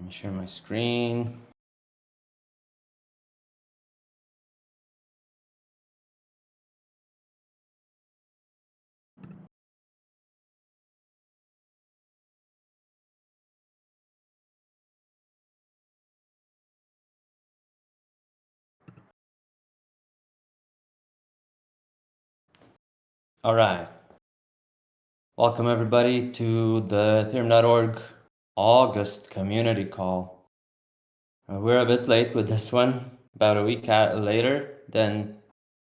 me share my screen. All right. Welcome everybody to the Ethereum.org August community call. We're a bit late with this one, about a week later than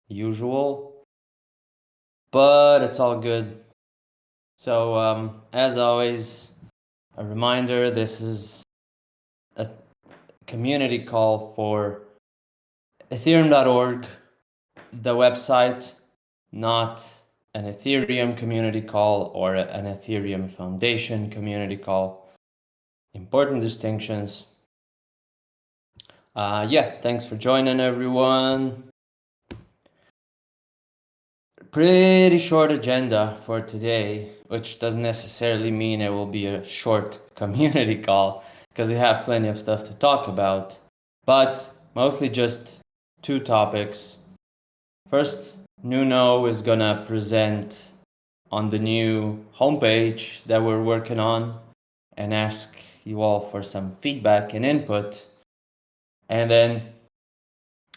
usual, but it's all good. So as always, a reminder, this is a community call for Ethereum.org, the website, not an Ethereum community call or an Ethereum Foundation community call. Important distinctions. Yeah, thanks for joining everyone. Pretty short agenda for today, which doesn't necessarily mean it will be a short community call, because we have plenty of stuff to talk about, but mostly just two topics. First, Nuno is gonna present on the new homepage that we're working on and ask you all for some feedback and input. And then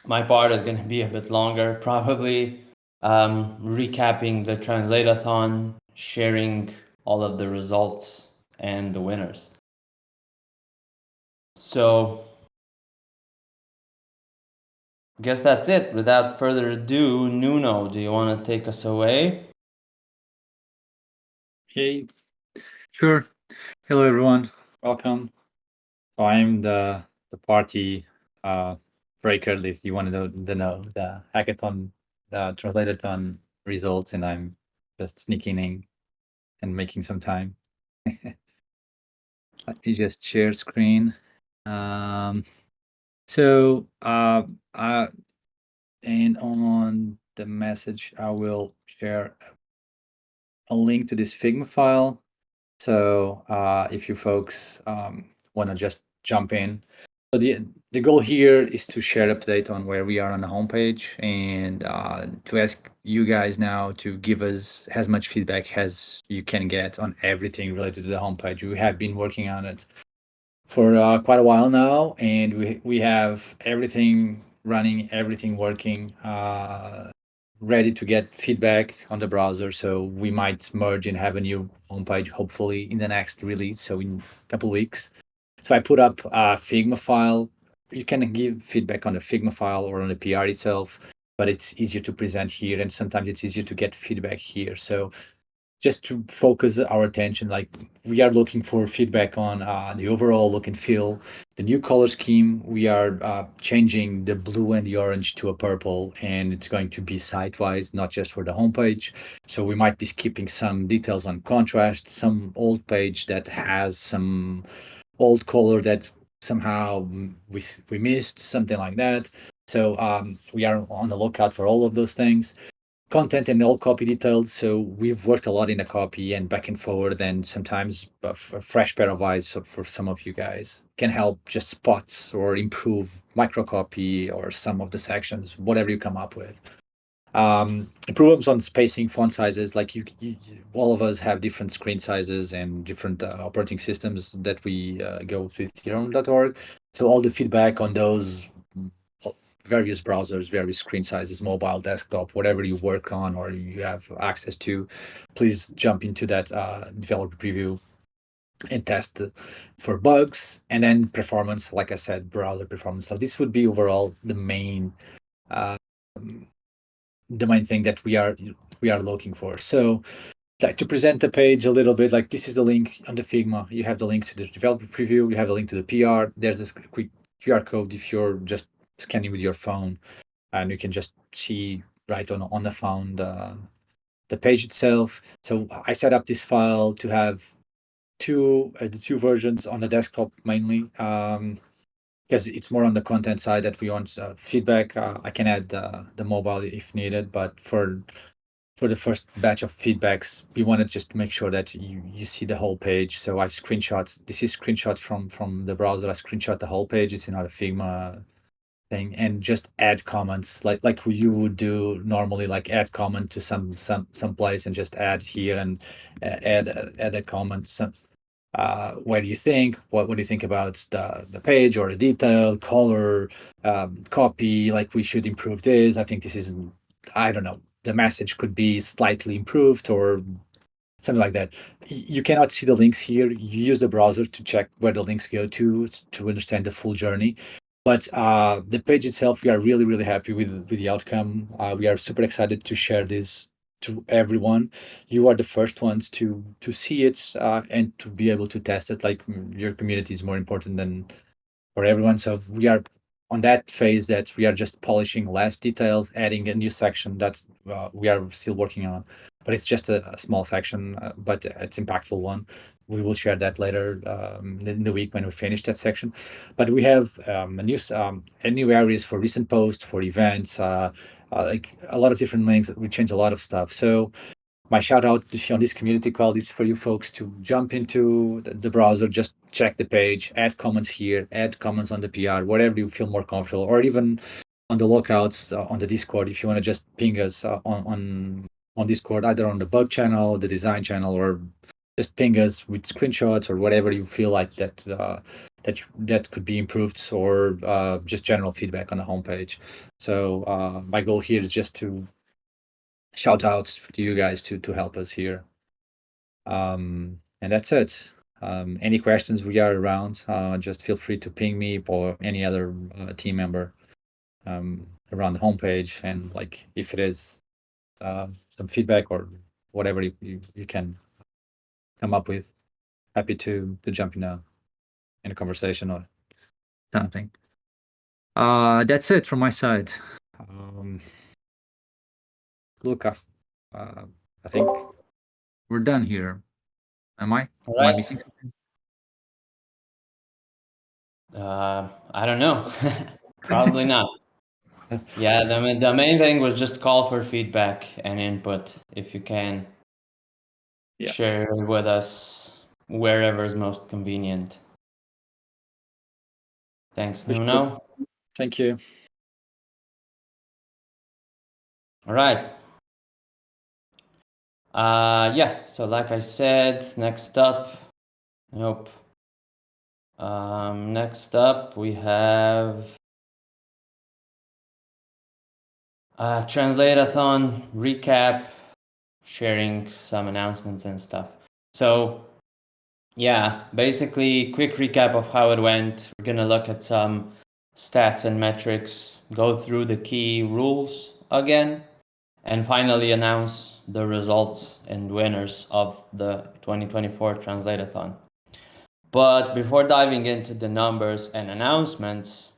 my part is going to be a bit longer, probably recapping the Translatathon, sharing all of the results and the winners. So I guess that's it. Without further ado, Nuno, do you want to take us away? Hey, sure. Hello, everyone. Welcome. I'm the party breaker, if you want to know the hackathon, the Translatathon results, and I'm just sneaking in and making some time. Let me just share screen. So, and on the message, I will share a link to this Figma file. So if you folks want to just jump in. So the goal here is to share update on where we are on the homepage and to ask you guys now to give us as much feedback as you can get on everything related to the homepage. We have been working on it for quite a while now, and we have everything running, everything working, ready to get feedback on the browser. So we might merge and have a new homepage hopefully in the next release, so in a couple weeks. So I put up a Figma file. You can give feedback on the Figma file or on the PR itself, but it's easier to present here, and sometimes it's easier to get feedback here. So just to focus our attention, like we are looking for feedback on the overall look and feel, the new color scheme. We are changing the blue and the orange to a purple, and it's going to be site-wise, not just for the homepage. So we might be skipping some details on contrast, some old page that has some old color that somehow we missed, something like that. So we are on the lookout for all of those things. Content and all copy details. So we've worked a lot in the copy and back and forward, and sometimes a fresh pair of eyes for some of you guys can help just spots or improve micro copy or some of the sections, whatever you come up with. Improvements on spacing, font sizes, like all of us have different screen sizes and different operating systems that we go to Ethereum.org. So all the feedback on those various browsers, various screen sizes, mobile, desktop, whatever you work on or you have access to, please jump into that developer preview and test for bugs. And then performance, like I said, browser performance. So this would be overall the main thing that we are looking for. So like to present the page a little bit, like this is the link on the Figma. You have the link to the developer preview. You have a link to the PR. There's this quick QR code if you're just scanning with your phone, and you can just see right on the phone the page itself. So I set up this file to have the two versions on the desktop mainly, because it's more on the content side that we want feedback. I can add the mobile if needed, but for for the first batch of feedbacks, we wanted just to make sure that you see the whole page. So I've screenshots. This is screenshot from the browser. I screenshot the whole page. It's not a Figma thing, and just add comments like you would do normally, like add comment to some place and just add here and add a comment. What do you think? What do you think about the page or the detail, color, copy? Like we should improve this. I think this is, I don't know, the message could be slightly improved or something like that. You cannot see the links here. You use the browser to check where the links go to understand the full journey. But the page itself, we are really, really happy with the outcome. We are super excited to share this to everyone. You are the first ones to see it and to be able to test it. Like your community is more important than for everyone. So we are on that phase that we are just polishing last details, adding a new section that we are still working on, but it's just a small section, but it's impactful one. We will share that later in the week when we finish that section. But we have a new areas for recent posts, for events, like a lot of different links. We change a lot of stuff. So my shout out on this community call is for you folks to jump into the browser, just check the page, add comments here, add comments on the PR, whatever you feel more comfortable, or even on the lookouts on the Discord if you want to just ping us on Discord, either on the bug channel, the design channel, or just ping us with screenshots or whatever you feel like that could be improved, or just general feedback on the homepage. So my goal here is just to shout outs to you guys to help us here. And that's it. Any questions, we are around. Just feel free to ping me or any other team member around the homepage. And like if it is some feedback or whatever you can come up with, happy to jump in a conversation or something. That's it from my side. Luca, I think we're done here. Am I? All Am I right. missing something? I don't know. Probably not. Yeah, the main thing was just call for feedback and input if you can. Yeah. Share it with us wherever is most convenient. Thanks, Nuno. Thank you. All right. Yeah, so like I said, next up, nope. Next up we have Translatathon recap, sharing some announcements and stuff. So yeah, basically quick recap of how it went. We're gonna look at some stats and metrics, go through the key rules again, and finally announce the results and winners of the 2024 Translatathon. But before diving into the numbers and announcements,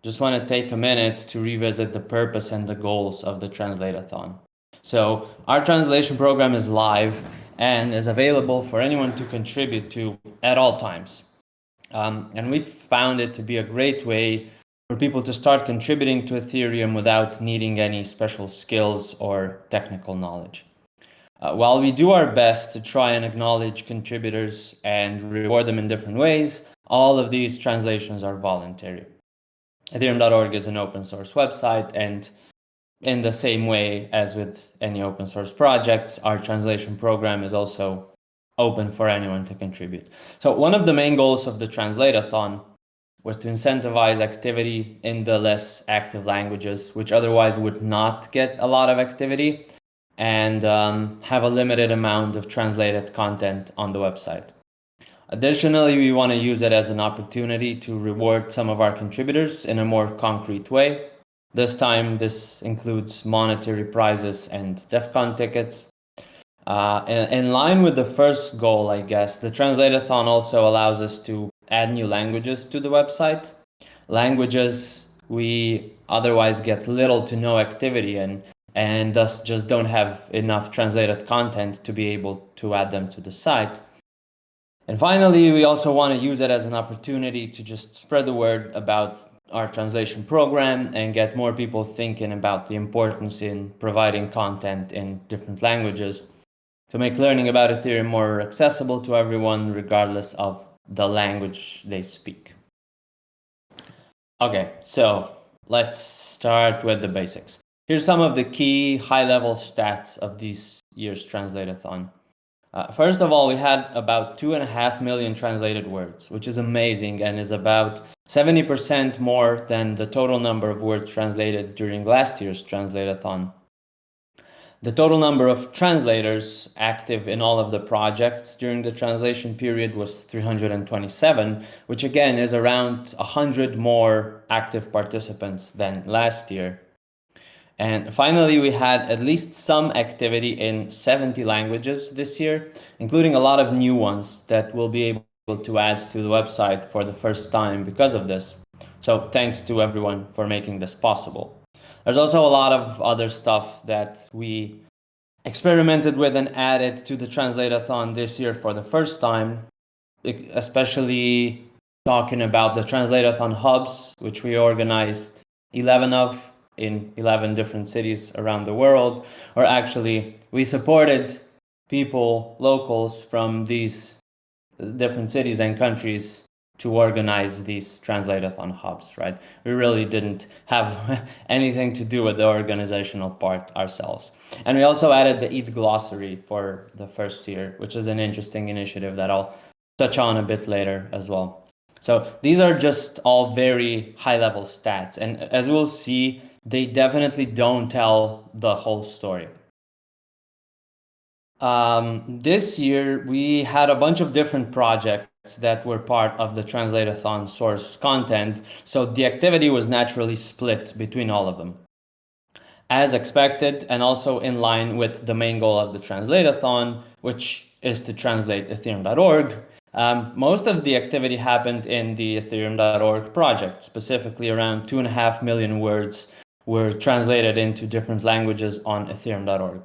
just want to take a minute to revisit the purpose and the goals of the Translatathon. So our translation program is live and is available for anyone to contribute to at all times. And we found it to be a great way for people to start contributing to Ethereum without needing any special skills or technical knowledge. While we do our best to try and acknowledge contributors and reward them in different ways, all of these translations are voluntary. Ethereum.org is an open source website, and in the same way as with any open source projects, our translation program is also open for anyone to contribute. So one of the main goals of the Translatathon was to incentivize activity in the less active languages, which otherwise would not get a lot of activity, and have a limited amount of translated content on the website. Additionally, we want to use it as an opportunity to reward some of our contributors in a more concrete way. This time, this includes monetary prizes and DEF CON tickets. In line with the first goal, I guess, the Translatathon also allows us to add new languages to the website. Languages we otherwise get little to no activity in, and thus just don't have enough translated content to be able to add them to the site. And finally, we also want to use it as an opportunity to just spread the word about our translation program and get more people thinking about the importance in providing content in different languages to make learning about Ethereum more accessible to everyone, regardless of the language they speak. Okay, so let's start with the basics. Here's some of the key high-level stats of this year's Translatathon. First of all, we had about 2.5 million translated words, which is amazing and is about 70% more than the total number of words translated during last year's Translatathon. The total number of translators active in all of the projects during the translation period was 327, which again is around 100 more active participants than last year. And finally, we had at least some activity in 70 languages this year, including a lot of new ones that we'll be able to add to the website for the first time because of this. So thanks to everyone for making this possible. There's also a lot of other stuff that we experimented with and added to the Translatathon this year for the first time, especially talking about the Translatathon hubs, which we organized 11 of in 11 different cities around the world, or actually we supported people, locals from these different cities and countries to organize these Translatathon hubs, right? We really didn't have anything to do with the organizational part ourselves. And we also added the ETH glossary for the first year, which is an interesting initiative that I'll touch on a bit later as well. So these are just all very high-level stats. And as we'll see, they definitely don't tell the whole story. This year, we had a bunch of different projects that were part of the Translatathon source content, so the activity was naturally split between all of them. As expected, and also in line with the main goal of the Translatathon, which is to translate Ethereum.org, most of the activity happened in the Ethereum.org project. Specifically, around 2.5 million words were translated into different languages on Ethereum.org.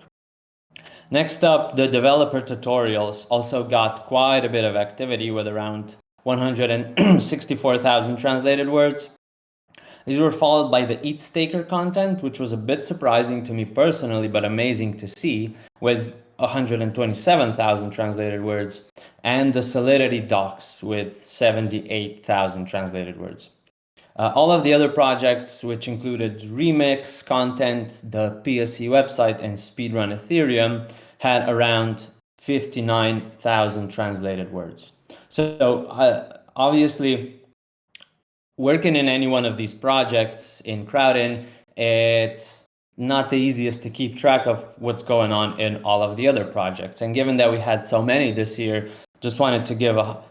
Next up, the developer tutorials also got quite a bit of activity with around 164,000 translated words. These were followed by the ETH staker content, which was a bit surprising to me personally, but amazing to see, with 127,000 translated words, and the Solidity docs with 78,000 translated words. All of the other projects, which included Remix, Content, the PSE website, and Speedrun Ethereum, had around 59,000 translated words. So obviously, working in any one of these projects in Crowdin, it's not the easiest to keep track of what's going on in all of the other projects. And given that we had so many this year, just wanted to give a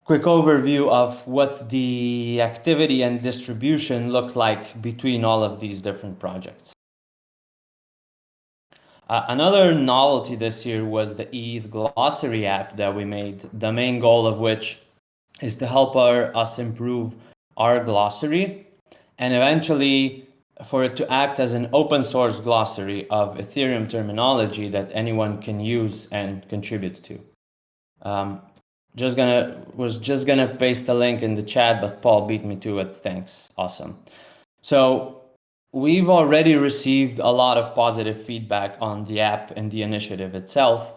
quick overview of what the activity and distribution looked like between all of these different projects. Another novelty this year was the ETH glossary app that we made, the main goal of which is to help us improve our glossary and eventually for it to act as an open source glossary of Ethereum terminology that anyone can use and contribute to. Was just gonna paste the link in the chat, but Paul beat me to it. Thanks. Awesome. So we've already received a lot of positive feedback on the app and the initiative itself,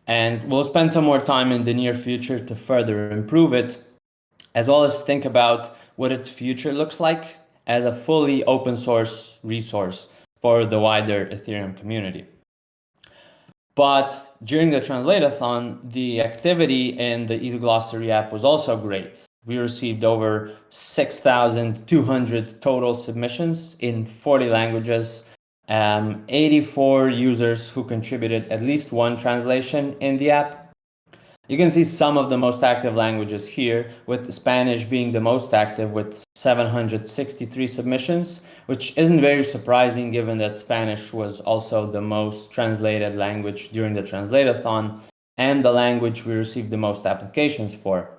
and we'll spend some more time in the near future to further improve it, as well as think about what its future looks like as a fully open source resource for the wider Ethereum community. But during the Translatathon, the activity in the ETH glossary app was also great. We received over 6,200 total submissions in 40 languages, 84 users who contributed at least one translation in the app. You can see some of the most active languages here, with Spanish being the most active with 763 submissions, which isn't very surprising given that Spanish was also the most translated language during the Translatathon and the language we received the most applications for.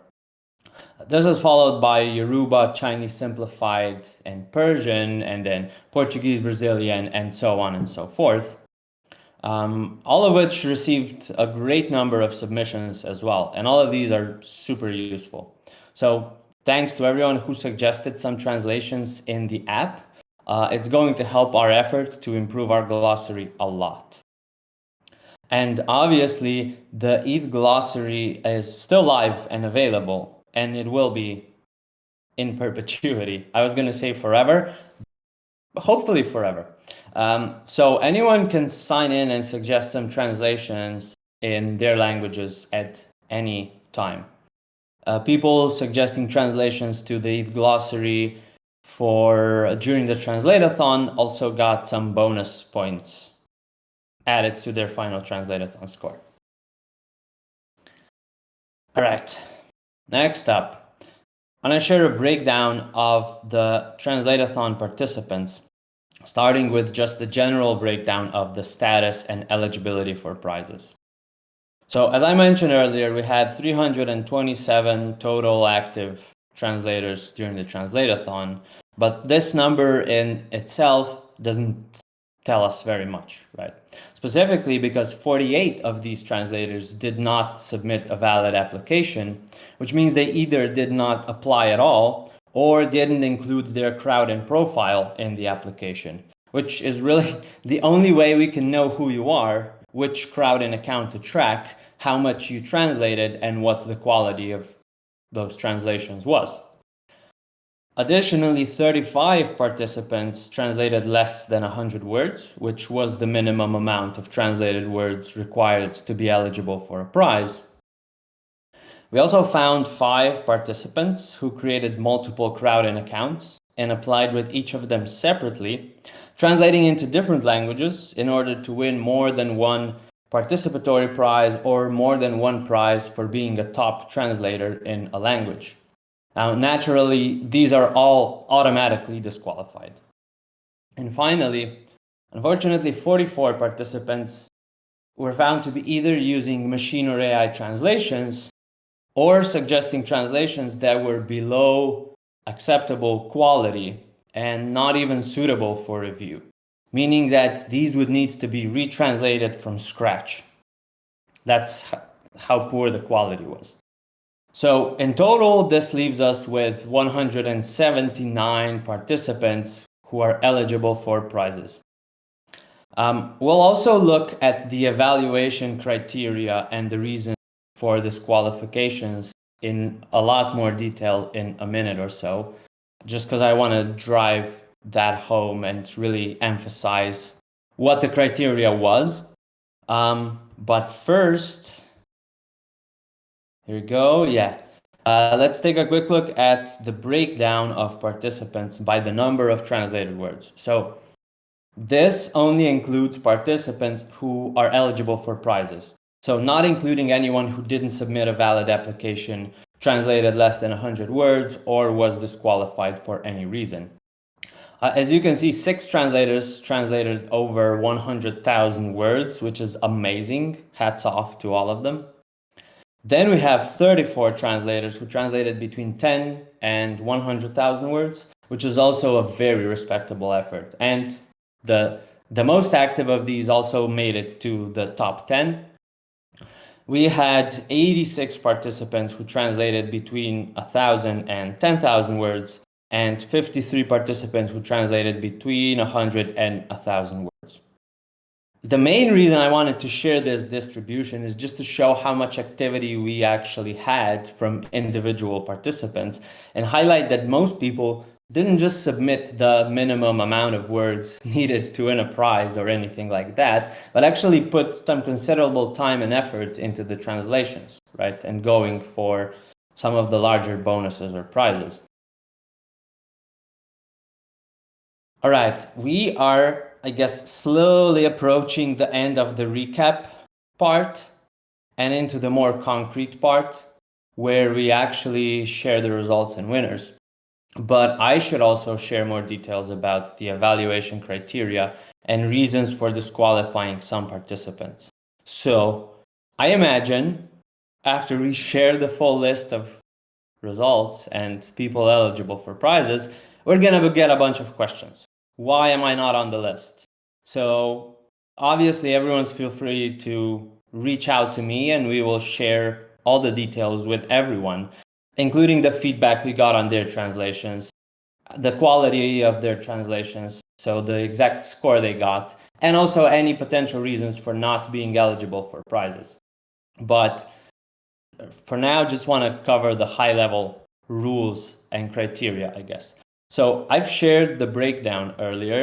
This is followed by Yoruba, Chinese Simplified, and Persian, and then Portuguese, Brazilian, and so on and so forth. All of which received a great number of submissions as well. And all of these are super useful. So thanks to everyone who suggested some translations in the app. It's going to help our effort to improve our glossary a lot. And obviously, the ETH glossary is still live and available, and it will be in perpetuity. I was going to say forever, but hopefully forever. So anyone can sign in and suggest some translations in their languages at any time. People suggesting translations to the ETH glossary during the Translatathon also got some bonus points added to their final Translatathon score. All right, next up, I'm going to share a breakdown of the Translatathon participants, starting with just the general breakdown of the status and eligibility for prizes. So as I mentioned earlier, we had 327 total active translators during the Translatathon, but this number in itself doesn't tell us very much, right? Specifically because 48 of these translators did not submit a valid application, which means they either did not apply at all or didn't include their crowd and profile in the application, which is really the only way we can know who you are, which crowd and account to track, how much you translated, and what the quality of those translations was. Additionally, 35 participants translated less than 100 words, which was the minimum amount of translated words required to be eligible for a prize. We also found 5 participants who created multiple crowd-in accounts and applied with each of them separately, translating into different languages in order to win more than one participatory prize or more than one prize for being a top translator in a language. Now, naturally, these are all automatically disqualified. And finally, unfortunately, 44 participants were found to be either using machine or AI translations or suggesting translations that were below acceptable quality and not even suitable for review, meaning that these would need to be retranslated from scratch. That's how poor the quality was. So in total, this leaves us with 179 participants who are eligible for prizes. We'll also look at the evaluation criteria and the reasons for disqualifications in a lot more detail in a minute or so, just because I want to drive that home and really emphasize what the criteria was. But first, here we go. Yeah. Let's take a quick look at the breakdown of participants by the number of translated words. So this only includes participants who are eligible for prizes. So not including anyone who didn't submit a valid application, translated less than 100 words, or was disqualified for any reason. As you can see, 6 translators translated over 100,000 words, which is amazing. Hats off to all of them. Then we have 34 translators who translated between 10 and 100,000 words, which is also a very respectable effort. And the most active of these also made it to the top 10. We had 86 participants who translated between 1,000 and 10,000 words, and 53 participants who translated between 100 and 1,000 words. The main reason I wanted to share this distribution is just to show how much activity we actually had from individual participants and highlight that most people didn't just submit the minimum amount of words needed to win a prize or anything like that, but actually put some considerable time and effort into the translations, right? And going for some of the larger bonuses or prizes. All right, we are, I guess, slowly approaching the end of the recap part and into the more concrete part where we actually share the results and winners. But I should also share more details about the evaluation criteria and reasons for disqualifying some participants. So I imagine after we share the full list of results and people eligible for prizes, we're gonna get a bunch of questions. Why am I not on the list? So obviously everyone's feel free to reach out to me and we will share all the details with everyone. including the feedback we got on their translations, the quality of their translations, so the exact score they got, and also any potential reasons for not being eligible for prizes. But for now, just want to cover the high-level rules and criteria, I guess. So I've shared the breakdown earlier,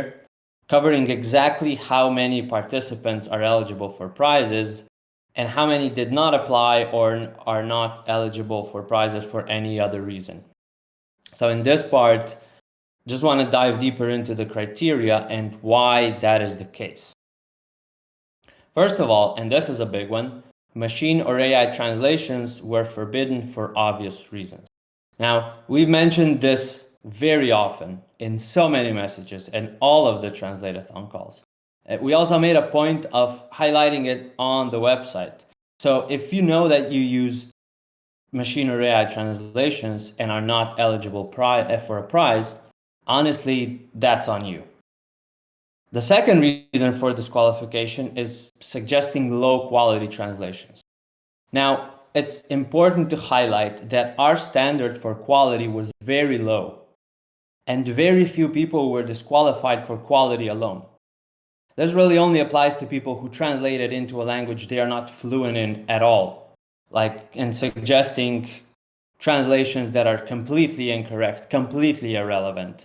covering exactly how many participants are eligible for prizes and how many did not apply or are not eligible for prizes for any other reason. So in this part, just want to dive deeper into the criteria and why that is the case. First of all, and this is a big one, machine or AI translations were forbidden for obvious reasons. Now, we've mentioned this very often in so many messages and all of the Translatathon calls. We also made a point of highlighting it on the website. So if you know that you use machine or AI translations and are not eligible for a prize, honestly, that's on you. The second reason for disqualification is suggesting low quality translations. Now, it's important to highlight that our standard for quality was very low, and very few people were disqualified for quality alone. This really only applies to people who translate it into a language they are not fluent in at all, and suggesting translations that are completely incorrect, completely irrelevant.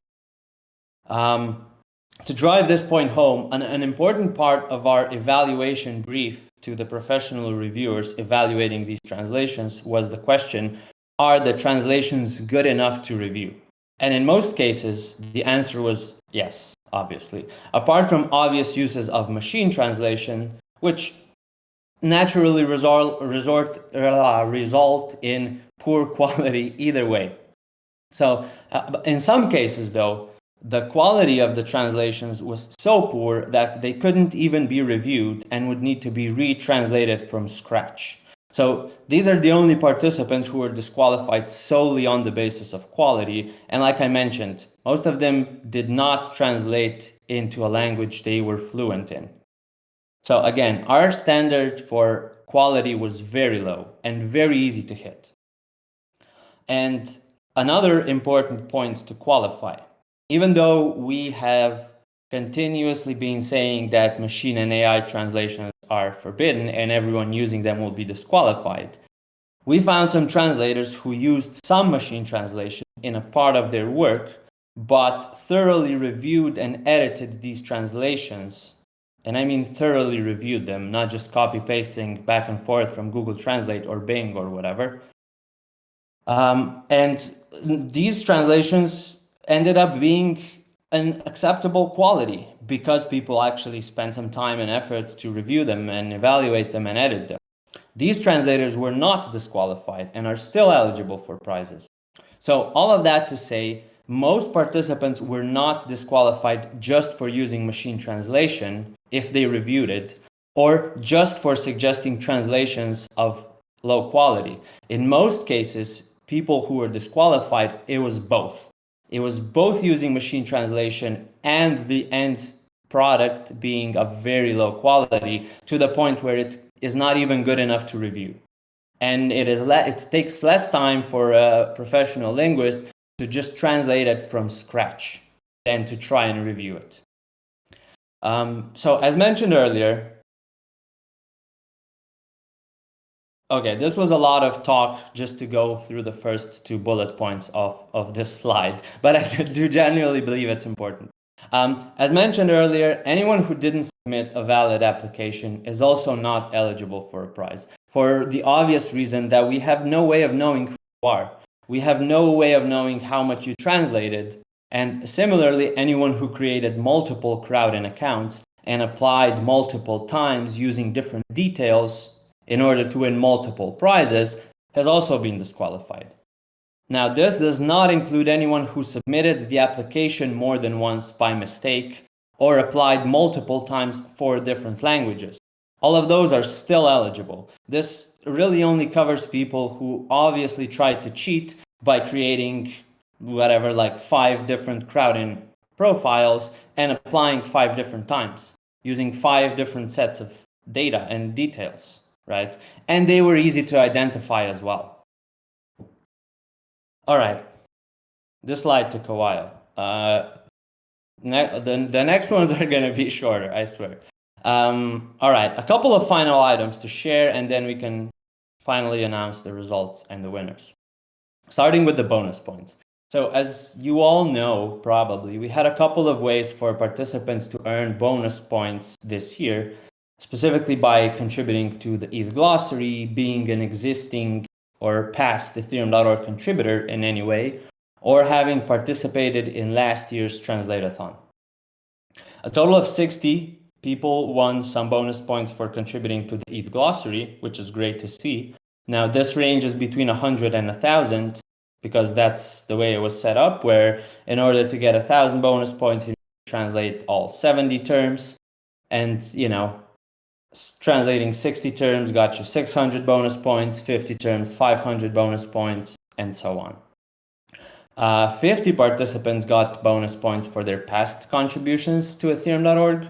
To drive this point home, an important part of our evaluation brief to the professional reviewers evaluating these translations was the question, are the translations good enough to review? And in most cases, the answer was yes, obviously. Apart from obvious uses of machine translation, which naturally result in poor quality either way. So in some cases, though, the quality of the translations was so poor that they couldn't even be reviewed and would need to be retranslated from scratch. So these are the only participants who were disqualified solely on the basis of quality. And like I mentioned, most of them did not translate into a language they were fluent in. So again, our standard for quality was very low and very easy to hit. And another important point to qualify. Even though we have continuously been saying that machine and AI translations are forbidden and everyone using them will be disqualified, we found some translators who used some machine translation in a part of their work, but thoroughly reviewed and edited these translations. And I mean thoroughly reviewed them, not just copy-pasting back and forth from Google Translate or Bing or whatever. And these translations ended up being an acceptable quality because people actually spent some time and effort to review them and evaluate them and edit them. These translators were not disqualified and are still eligible for prizes. So all of that to say, most participants were not disqualified just for using machine translation if they reviewed it, or just for suggesting translations of low quality. In most cases, people who were disqualified, it was both. It was both using machine translation and the end product being of very low quality to the point where it is not even good enough to review. And it takes less time for a professional linguist to just translate it from scratch than to try and review it. So as mentioned earlier, okay, this was a lot of talk just to go through the first 2 bullet points of this slide, but I do genuinely believe it's important. As mentioned earlier, anyone who didn't submit a valid application is also not eligible for a prize, for the obvious reason that we have no way of knowing who you are. We have no way of knowing how much you translated, and similarly, anyone who created multiple Crowdin accounts and applied multiple times using different details in order to win multiple prizes has also been disqualified. Now, this does not include anyone who submitted the application more than once by mistake or applied multiple times for different languages. All of those are still eligible. This really only covers people who obviously tried to cheat by creating whatever, like 5 different Crowdin profiles and applying 5 different times, using 5 different sets of data and details. Right? And they were easy to identify as well. All right. This slide took a while. The next ones are going to be shorter, I swear. All right, a couple of final items to share, and then we can finally announce the results and the winners. Starting with the bonus points. So as you all know, probably, we had a couple of ways for participants to earn bonus points this year, specifically by contributing to the ETH glossary, being an existing or past Ethereum.org contributor in any way, or having participated in last year's Translatathon. A total of 60 people won some bonus points for contributing to the ETH glossary, which is great to see. Now, this range is between 100 and 1,000 because that's the way it was set up, where in order to get 1,000 bonus points, you translate all 70 terms. And, you know, translating 60 terms got you 600 bonus points, 50 terms, 500 bonus points, and so on. 50 participants got bonus points for their past contributions to Ethereum.org,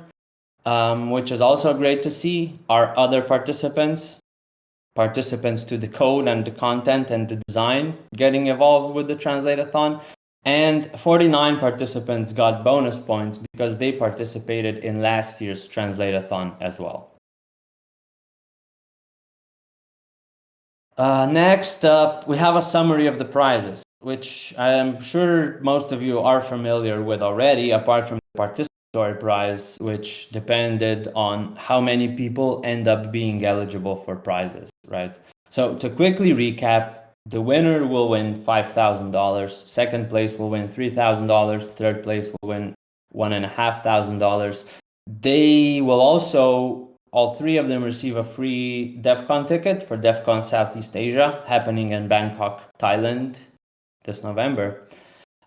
which is also great to see. Our other participants to the code and the content and the design getting involved with the Translatathon, and 49 participants got bonus points because they participated in last year's Translatathon as well. Next up, we have a summary of the prizes, which I am sure most of you are familiar with already, apart from the participatory prize, which depended on how many people end up being eligible for prizes, right? So to quickly recap, the winner will win $5,000, second place will win $3,000, third place will win $1,500. They will also, all three of them, receive a free DEF CON ticket for DEF CON Southeast Asia, happening in Bangkok, Thailand this November.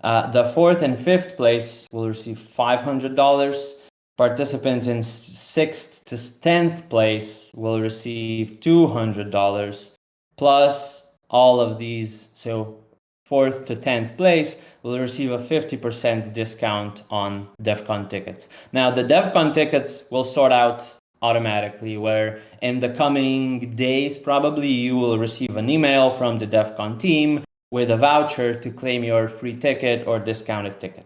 The fourth and fifth place will receive $500. Participants in 6th to 10th place will receive $200, plus all of these, so 4th to 10th place will receive a 50% discount on DEF CON tickets. Now, the DEF CON tickets will sort out automatically, where in the coming days, probably you will receive an email from the DEF CON team with a voucher to claim your free ticket or discounted ticket.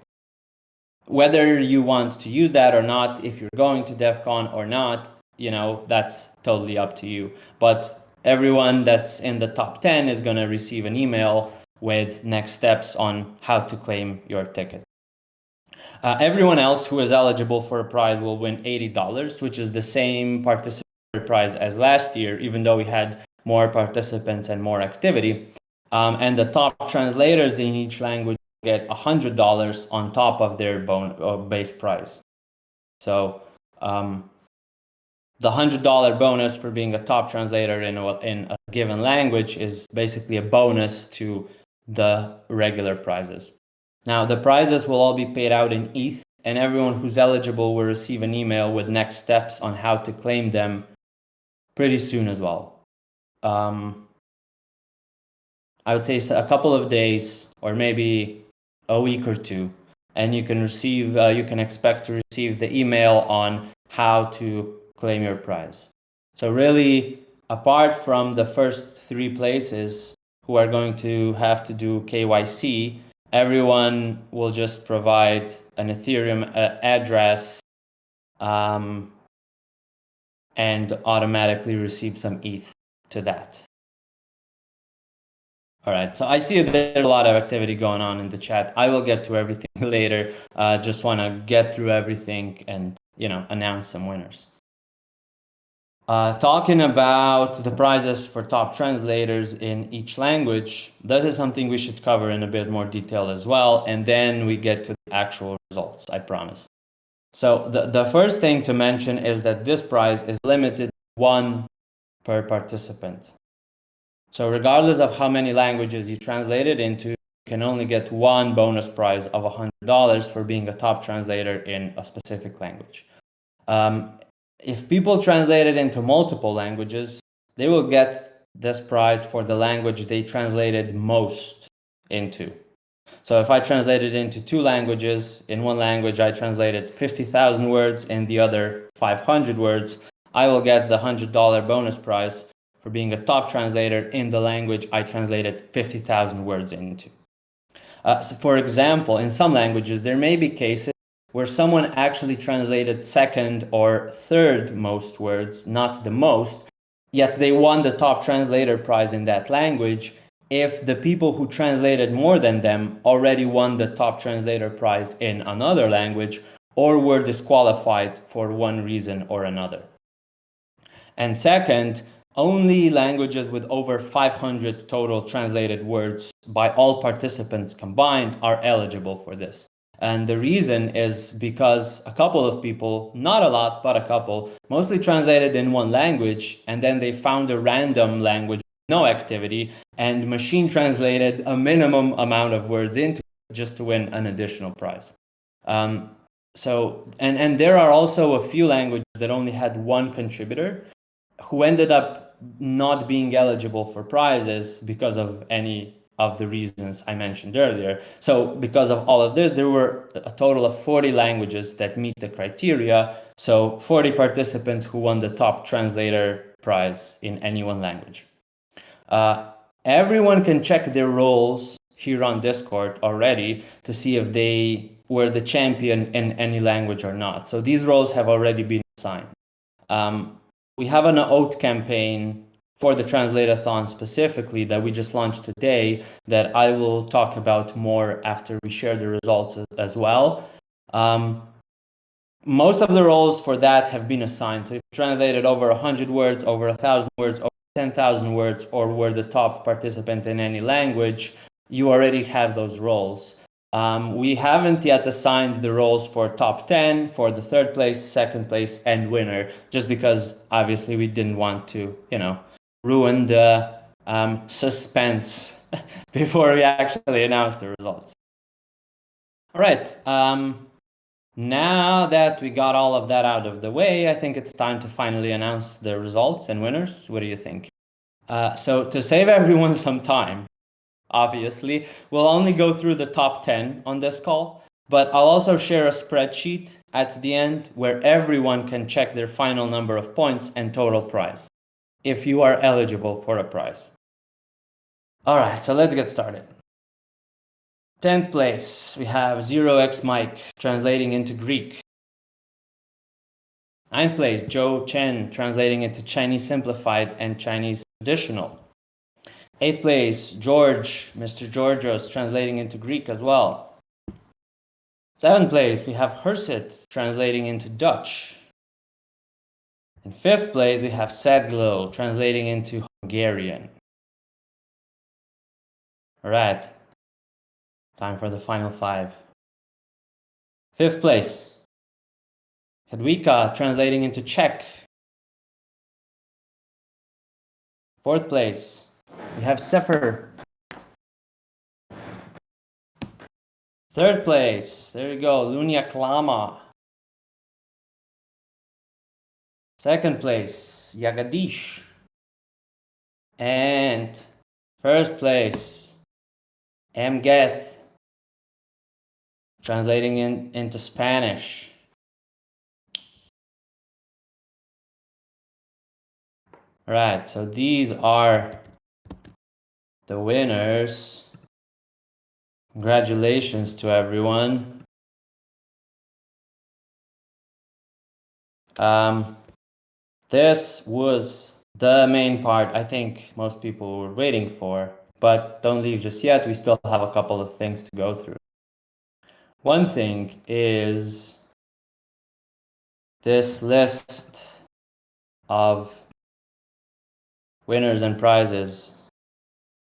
Whether you want to use that or not, if you're going to DEF CON or not, you know, that's totally up to you. But everyone that's in the top 10 is going to receive an email with next steps on how to claim your ticket. Everyone else who is eligible for a prize will win $80, which is the same participatory prize as last year, even though we had more participants and more activity. And the top translators in each language get $100 on top of their base prize. So the $100 bonus for being a top translator in a given language is basically a bonus to the regular prizes. Now, the prizes will all be paid out in ETH, and everyone who's eligible will receive an email with next steps on how to claim them pretty soon as well. I would say a couple of days or maybe a week or two, and you can receive, you can expect to receive the email on how to claim your prize. So really, apart from the first 3 places who are going to have to do KYC, everyone will just provide an Ethereum address and automatically receive some ETH to that. All right, so I see there's a lot of activity going on in the chat. I will get to everything later. Just want to get through everything and, you know, announce some winners. Talking about the prizes for top translators in each language, this is something we should cover in a bit more detail as well, and then we get to the actual results, I promise. So the first thing to mention is that this prize is limited to 1 per participant. So regardless of how many languages you translated into, you can only get 1 bonus prize of $100 for being a top translator in a specific language. If people translated into multiple languages, they will get this prize for the language they translated most into. So if I translated into 2 languages, in one language I translated 50,000 words, in the other 500 words, I will get the $100 bonus prize for being a top translator in the language I translated 50,000 words into. So for example, in some languages, there may be cases where someone actually translated second or third most words, not the most, yet they won the top translator prize in that language if the people who translated more than them already won the top translator prize in another language or were disqualified for one reason or another. And second, only languages with over 500 total translated words by all participants combined are eligible for this. And the reason is because a couple of people, not a lot, but a couple, mostly translated in one language, and then they found a random language, no activity, and machine translated a minimum amount of words into it just to win an additional prize. And there are also a few languages that only had one contributor who ended up not being eligible for prizes because of any of the reasons I mentioned earlier. So because of all of this, there were a total of 40 languages that meet the criteria. So 40 participants who won the top translator prize in any one language. Everyone can check their roles here on Discord already to see if they were the champion in any language or not. So these roles have already been assigned. We have an oat campaign for the Translatathon specifically that we just launched today that I will talk about more after we share the results as well. Most of the roles for that have been assigned. So if you translated over 100 words, over 1,000 words, over 10,000 words, or were the top participant in any language, you already have those roles. We haven't yet assigned the roles for top 10, for the third place, second place, and winner, just because obviously we didn't want to, ruin the suspense before we actually announce the results. All right. Now that we got all of that out of the way, I think it's time to finally announce the results and winners. What do you think? So to save everyone some time, obviously, we'll only go through the top 10 on this call, but I'll also share a spreadsheet at the end where everyone can check their final number of points and total prize, if you are eligible for a prize. All right, so let's get started. 10th place, we have 0x Mike translating into Greek. 9th place, Joe Chen translating into Chinese Simplified and Chinese Traditional. 8th place, George, Mr. Georgios, translating into Greek as well. 7th place, we have Hersit translating into Dutch. In 5th place, we have Sadglow translating into Hungarian. All right, time for the final 5. 5th place, Hedwika translating into Czech. 4th place, we have Sefer. 3rd place, there you go, Lunia Klama. 2nd place, Yagadish. And 1st place, Mgeth, translating into Spanish. All right, so these are the winners. Congratulations to everyone. This was the main part I think most people were waiting for, but don't leave just yet. We still have a couple of things to go through. One thing is this list of winners and prizes.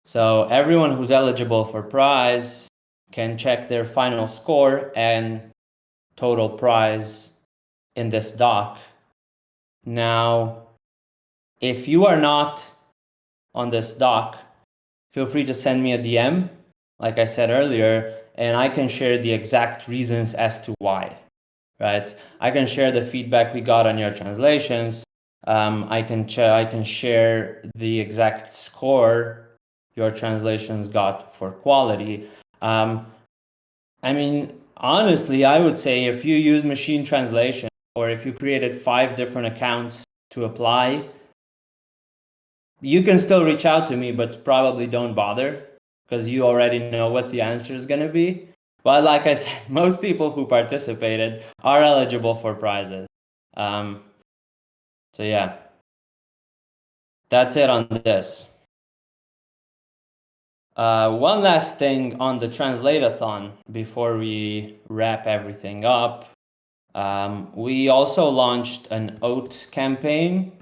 So everyone who's eligible for prize can check their final score and total prize in this doc. Now, if you are not on this doc, feel free to send me a DM, like I said earlier, and I can share the exact reasons as to why, right? I can share the feedback we got on your translations. I can share the exact score your translations got for quality. I mean, honestly, I would say if you use machine translation or if you created 5 different accounts to apply, you can still reach out to me, but probably don't bother because you already know what the answer is going to be. But like I said, most people who participated are eligible for prizes. So yeah, that's it on this. One last thing on the Translatathon before we wrap everything up. We also launched an oat campaign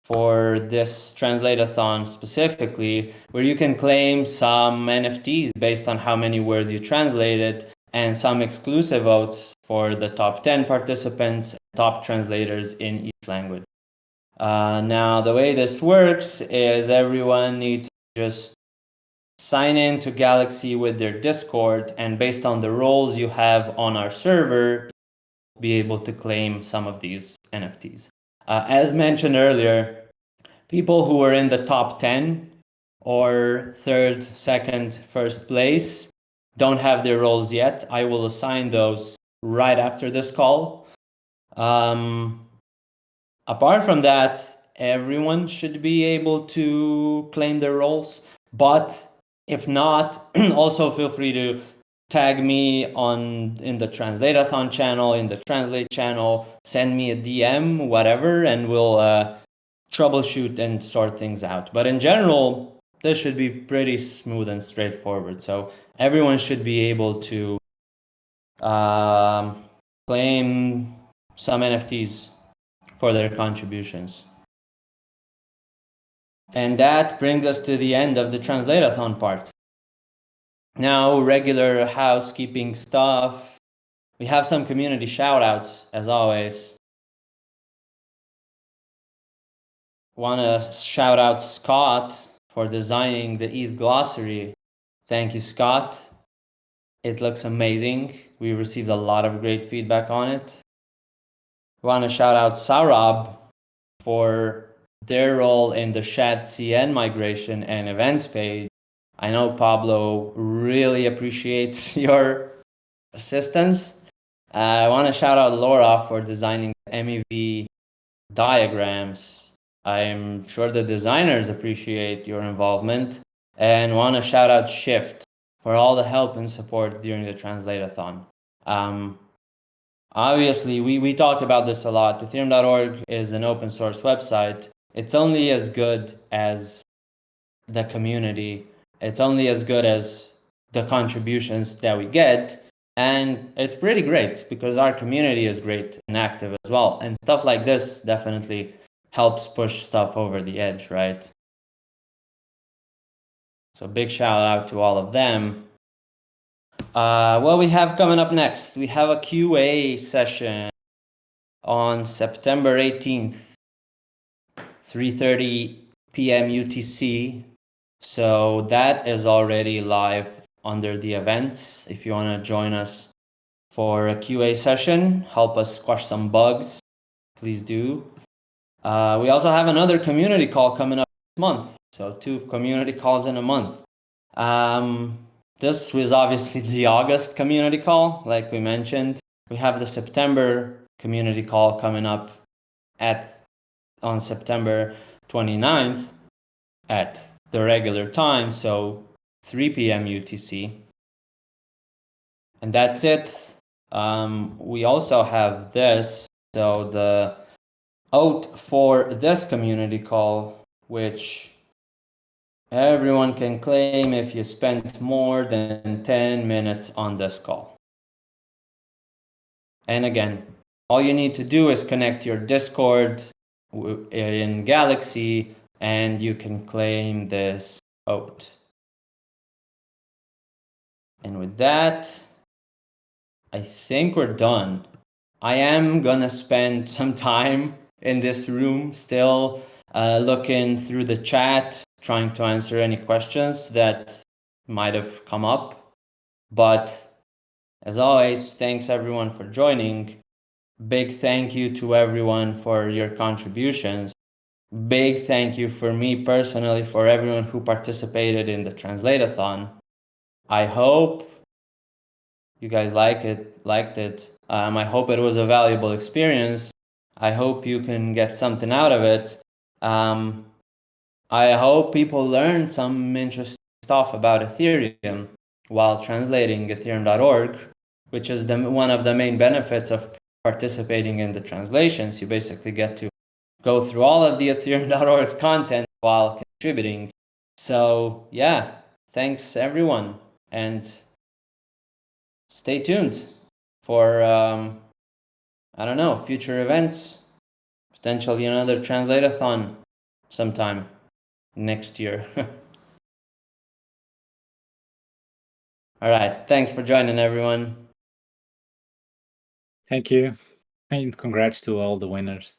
for this Translatathon specifically, where you can claim some NFTs based on how many words you translated, and some exclusive oats for the top 10 participants, top translators in each language. Now, the way this works is everyone needs to just sign in to Galaxy with their Discord, and based on the roles you have on our server, you'll be able to claim some of these NFTs. As mentioned earlier, people who are in the top 10 or third, second, first place don't have their roles yet. I will assign those right after this call. Apart from that, everyone should be able to claim their roles, but if not, also feel free to tag me in the Translatathon channel, in the Translate channel, send me a DM, whatever, and we'll troubleshoot and sort things out. But in general, this should be pretty smooth and straightforward. So everyone should be able to claim some NFTs for their contributions. And that brings us to the end of the Translatathon part. Now, regular housekeeping stuff. We have some community shoutouts, as always. Want to shout out Scott for designing the ETH glossary. Thank you, Scott. It looks amazing. We received a lot of great feedback on it. Want to shout out Sarab for their role in the ShadCN migration and events page. I know Pablo really appreciates your assistance. I want to shout out Laura for designing the MEV diagrams. I'm sure the designers appreciate your involvement, and want to shout out Shift for all the help and support during the Translatathon. Obviously, we talk about this a lot. Ethereum.org is an open source website. It's only as good as the community. It's only as good as the contributions that we get. And it's pretty great because our community is great and active as well. And stuff like this definitely helps push stuff over the edge, right? So big shout out to all of them. What we have coming up next, we have a QA session on September 18th, 3:30 p.m. UTC. So that is already live under the events. If you want to join us for a QA session, help us squash some bugs, please do. We also have another community call coming up this month. So 2 community calls in a month. This was obviously the August community call, like we mentioned. We have the September community call coming up on September 29th at the regular time, so 3 p.m. UTC. And that's it. We also have this, so the oat for this community call, which everyone can claim if you spend more than 10 minutes on this call. And again, all you need to do is connect your Discord in Galaxy, and you can claim this oat. And with that, I think we're done. I am gonna spend some time in this room still looking through the chat, trying to answer any questions that might have come up. But as always, thanks everyone for joining. Big thank you to everyone for your contributions. Big thank you for me personally, for everyone who participated in the Translatathon. I hope you guys liked it. I hope it was a valuable experience. I hope you can get something out of it. I hope people learned some interesting stuff about Ethereum while translating Ethereum.org, which is one of the main benefits of participating in the translations. You basically get to go through all of the Ethereum.org content while contributing. So yeah, thanks everyone, and stay tuned for I don't know, future events, potentially another translatathon sometime next year. All right, thanks for joining everyone. Thank you, and congrats to all the winners.